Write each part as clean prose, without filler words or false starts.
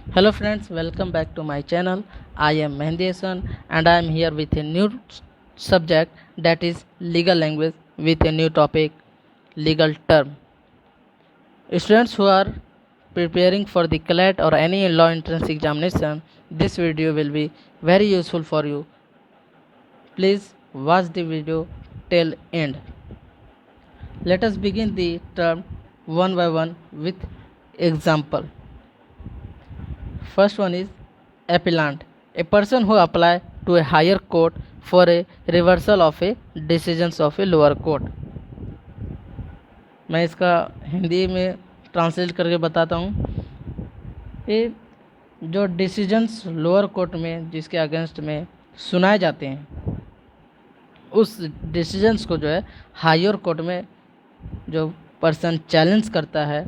Hello friends, welcome back to my channel. I am Mehndi Hasan and I am here with a new subject, that is legal language, with a new topic, legal term. Students who are preparing for the CLAT or any law entrance examination, this video will be very useful for you. Please watch the video till end. Let us begin the term one by one with example. First one is appellant, a person who apply to a higher court for a reversal of a decisions of a lower court. मैं इसका हिंदी में translate करके बताता हूँ। ये जो decisions lower court में जिसके अगेंस्ट में सुनाए जाते हैं, उस डिसीजंस को जो है हायर कोर्ट में जो पर्सन चैलेंज करता है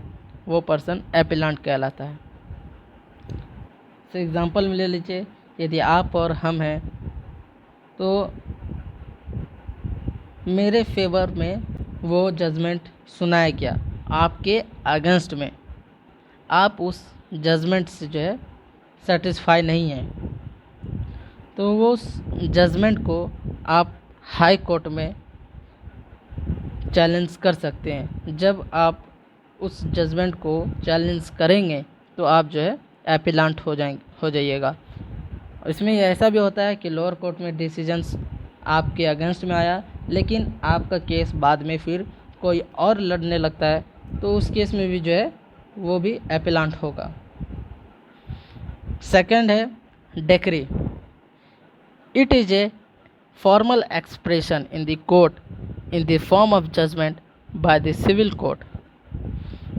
वो पर्सन एपिलांट कहलाता है। तो एग्जांपल में ले लीजिए, यदि आप और हम हैं तो मेरे फेवर में वो जजमेंट सुनाया गया, आपके अगेंस्ट में आप उस जजमेंट से जो है सेटिस्फाई नहीं हैं, तो वो उस जजमेंट को आप हाई कोर्ट में चैलेंज कर सकते हैं। जब आप उस जजमेंट को चैलेंज करेंगे तो आप जो है एपिलांट हो जाइएगा। इसमें ऐसा भी होता है कि लोअर कोर्ट में डिसीजंस आपके अगेंस्ट में आया, लेकिन आपका केस बाद में फिर कोई और लड़ने लगता है, तो उस केस में भी जो है वो भी एपिलांट होगा। सेकंड है decree. It is a formal expression in the court in the form of judgement by the civil court.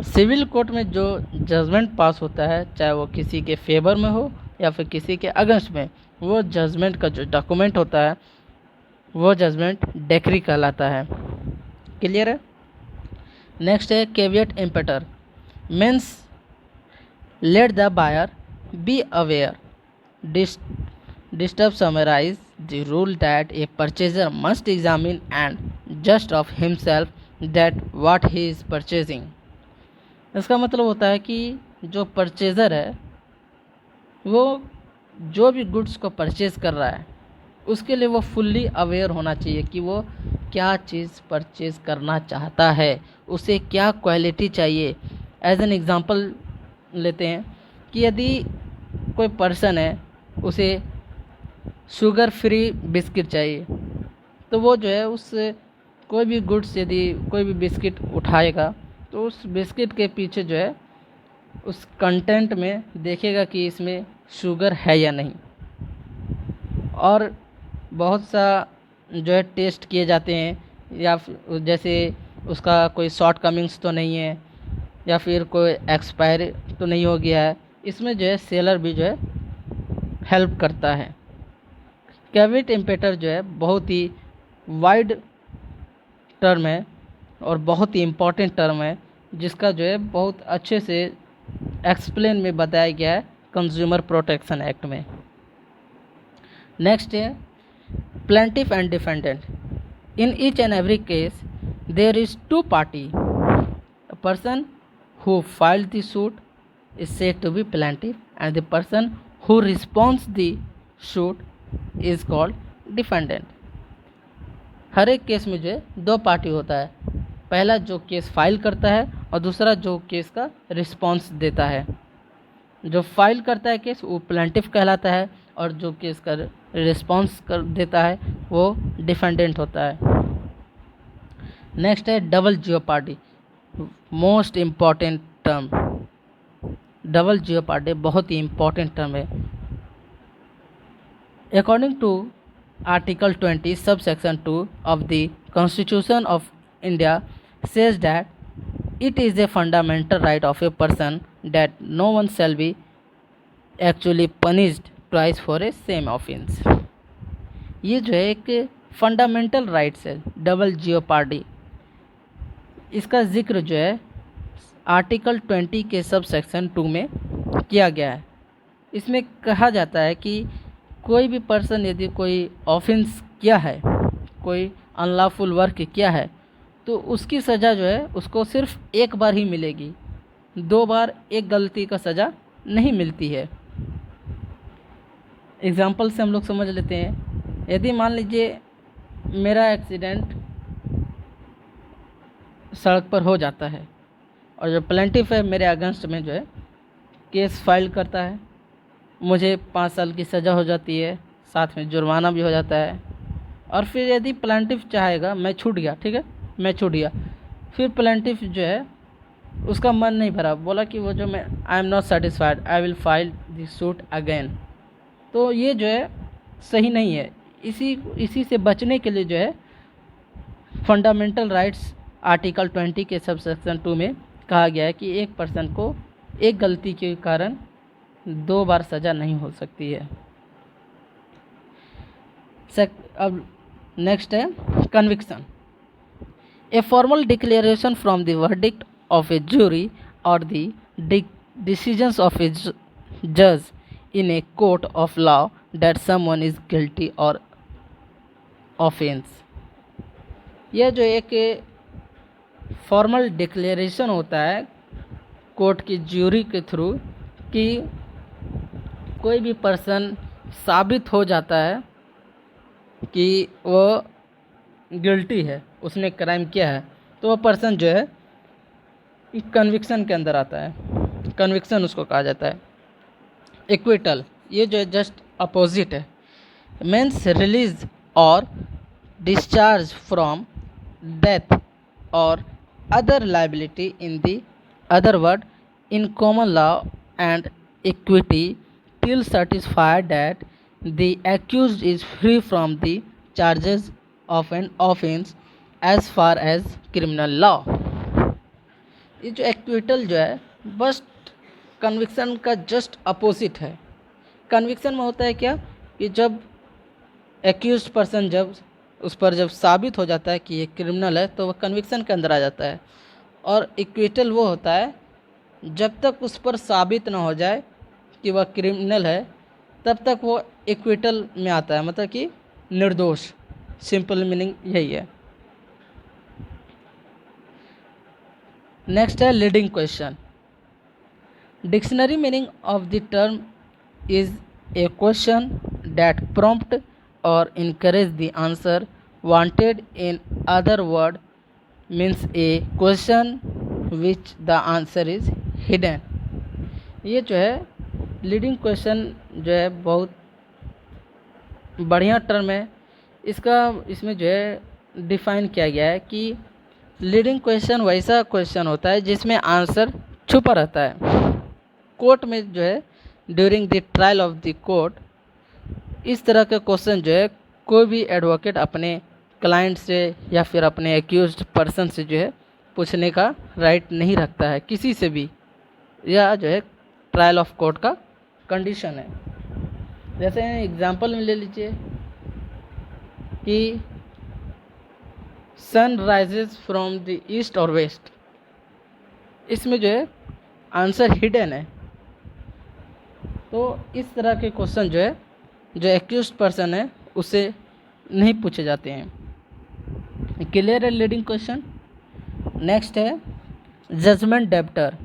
Civil court में जो जजमेंट पास होता है, चाहे वो किसी के फेवर में हो या फिर किसी के अगेंस्ट में, वो जजमेंट का जो डॉक्यूमेंट होता है वो जजमेंट डेक्री कहलाता है। क्लियर है? नेक्स्ट है caveat emptor, means let the buyer be aware, this term summarise the rule that a purchaser must examine and judge of himself that what he is purchasing. इसका मतलब होता है कि जो परचेज़र है वो जो भी गुड्स को परचेज़ कर रहा है उसके लिए वो फुल्ली अवेयर होना चाहिए कि वो क्या चीज़ परचेज़ करना चाहता है, उसे क्या क्वालिटी चाहिए। एज एन एग्ज़ाम्पल लेते हैं कि यदि कोई पर्सन है, उसे शुगर फ्री बिस्किट चाहिए, तो वो जो है उस कोई भी गुड्स, यदि कोई भी बिस्किट उठाएगा तो उस बिस्किट के पीछे जो है उस कंटेंट में देखेगा कि इसमें शुगर है या नहीं, और बहुत सा जो है टेस्ट किए जाते हैं, या जैसे उसका कोई शॉर्ट कमिंग्स तो नहीं है या फिर कोई एक्सपायर तो नहीं हो गया है। इसमें जो है सेलर भी जो है हेल्प करता है। कैविएट इम्पेटर जो है बहुत ही वाइड टर्म है और बहुत ही इम्पॉर्टेंट टर्म है, जिसका जो है बहुत अच्छे से एक्सप्लेन में बताया गया है कंज्यूमर प्रोटेक्शन एक्ट में। नेक्स्ट है plaintiff and defendant. In each and every case there is two party. A person who filed the suit is said to be plaintiff and the person who response the suit is called defendant. हर एक case में जो है दो party होता है, पहला जो केस फाइल करता है और दूसरा जो केस का रिस्पॉन्स देता है। जो फाइल करता है केस वो प्लेंटिफ कहलाता है और जो केस का रिस्पॉन्स कर देता है वो डिफेंडेंट होता है। नेक्स्ट है double jeopardy, most important term. Double jeopardy बहुत ही इम्पॉर्टेंट टर्म है। According to Article 20 subsection 2 of the Constitution of India says that it is a fundamental right of a person that no one shall be actually punished twice for a same offense। ये जो है एक fundamental rights है double jeopardy. इसका जिक्र जो है article 20 के सब सेक्शन 2 में किया गया है। इसमें कहा जाता है कि कोई भी पर्सन यदि कोई ऑफेंस किया है, कोई अनलॉफुल वर्क किया है, तो उसकी सज़ा जो है उसको सिर्फ एक बार ही मिलेगी, दो बार एक गलती का सज़ा नहीं मिलती है। एग्जाम्पल से हम लोग समझ लेते हैं। यदि मान लीजिए मेरा एक्सीडेंट सड़क पर हो जाता है और जो प्लेंटिफ है मेरे अगेंस्ट में जो है केस फाइल करता है, मुझे 5 साल की सज़ा हो जाती है, साथ में जुर्माना भी हो जाता है। और फिर यदि प्लेंटिफ चाहेगा, मैं छूट गया, ठीक है, मैं छूट गया, फिर प्लेंटिफ जो है उसका मन नहीं भरा, बोला कि वो जो मैं I am not satisfied, I will file this suit again. तो ये जो है सही नहीं है। इसी से बचने के लिए जो है फंडामेंटल राइट्स आर्टिकल 20 के सबसेक्शन 2 में कहा गया है कि एक पर्सन को एक गलती के कारण 2 बार सज़ा नहीं हो सकती है। अब नेक्स्ट है conviction. A formal declaration from the verdict of a jury or the decisions of a judge in a court of law that someone is guilty or offense। यह जो एक फॉर्मल डिक्लेरेशन होता है कोर्ट की jury के through कि कोई भी पर्सन साबित हो जाता है कि वो गिल्टी है, उसने क्राइम किया है, तो वो पर्सन जो है कन्विक्शन के अंदर आता है। कन्विक्शन उसको कहा जाता है। एक्विटल ये जो है जस्ट अपोजिट है, मीन्स रिलीज और डिस्चार्ज फ्रॉम डेथ और other liability in the other word in common law and equity till certified that the accused is free from the charges of an offence as far as criminal law. ये जो acquittal जो है बस conviction का just opposite है। Conviction में होता है क्या कि जब एक्यूज्ड पर्सन जब उस पर जब साबित हो जाता है कि ये क्रिमिनल है तो वह कन्विक्शन के अंदर आ जाता है। और एक्विटल वो होता है जब तक उस पर साबित ना हो जाए कि वह क्रिमिनल है तब तक वो एक्विटल में आता है, मतलब कि निर्दोष। सिंपल मीनिंग यही है। नेक्स्ट है leading question. Dictionary meaning of the term is a question that prompt और encourage the answer wanted. In other word means a question which the answer is hidden. ये जो है लीडिंग क्वेश्चन जो है बहुत बढ़िया टर्म है। इसमें जो है डिफाइन किया गया है कि लीडिंग क्वेश्चन वैसा क्वेश्चन होता है जिसमें आंसर छुपा रहता है। कोर्ट में जो है during the trial of the court इस तरह का क्वेश्चन जो है कोई भी एडवोकेट अपने क्लाइंट से या फिर अपने एक्यूज्ड पर्सन से जो है पूछने का राइट नहीं रखता है किसी से भी। यह जो है ट्रायल ऑफ कोर्ट का कंडीशन है। जैसे एग्जांपल में ले लीजिए कि sun rises from the east और वेस्ट, इसमें जो है आंसर हिडन है। तो इस तरह के क्वेश्चन जो है जो एक्यूज्ड पर्सन है उससे नहीं पूछे जाते हैं। क्लियर है लीडिंग क्वेश्चन। नेक्स्ट है judgment debtor.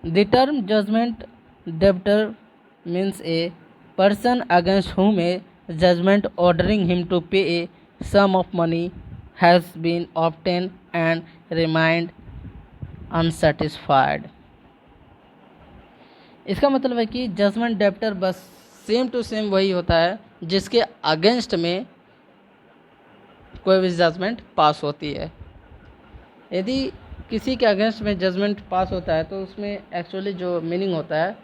The term judgment debtor means a person against whom a judgment ordering him to pay a sum of money has been obtained and remained unsatisfied। इसका मतलब है कि judgement debtor बस same to same वही होता है जिसके against में कोई भी जजमेंट पास होती है। यदि किसी के अगेंस्ट में जजमेंट पास होता है तो उसमें एक्चुअली जो मीनिंग होता है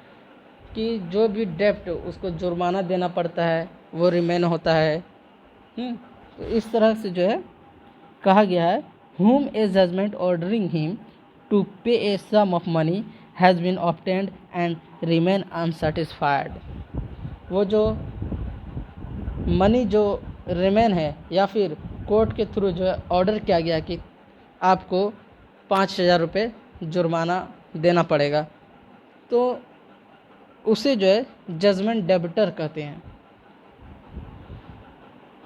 कि जो भी डेप्ट उसको जुर्माना देना पड़ता है वो रिमेन होता है। तो इस तरह से जो है कहा गया है whom a judgment ordering him to pay a sum of money has been obtained and remain unsatisfied। वो जो मनी जो रिमेन है या फिर कोर्ट के थ्रू जो है ऑर्डर किया गया कि आपको 5,000 रुपये जुर्माना देना पड़ेगा, तो उसे जो है जजमेंट डेबिटर कहते हैं।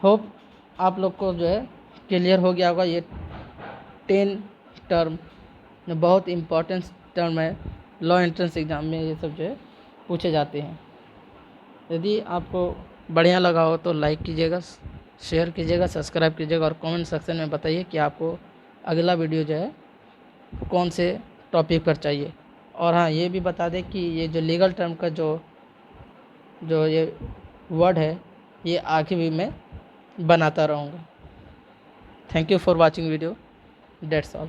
होप आप लोग को जो है क्लियर हो गया होगा। ये 10 टर्म बहुत इम्पोर्टेंट टर्म है, लॉ एंट्रेंस एग्ज़ाम में ये सब जो है पूछे जाते हैं। यदि आपको बढ़िया लगा हो तो लाइक कीजिएगा, शेयर कीजिएगा, सब्सक्राइब कीजिएगा और कमेंट सेक्शन में बताइए कि आपको अगला वीडियो जो है कौन से टॉपिक पर चाहिए। और हाँ, ये भी बता दें कि ये जो लीगल टर्म का जो ये वर्ड है ये आगे भी मैं बनाता रहूँगा। Thank you for watching video, that's all.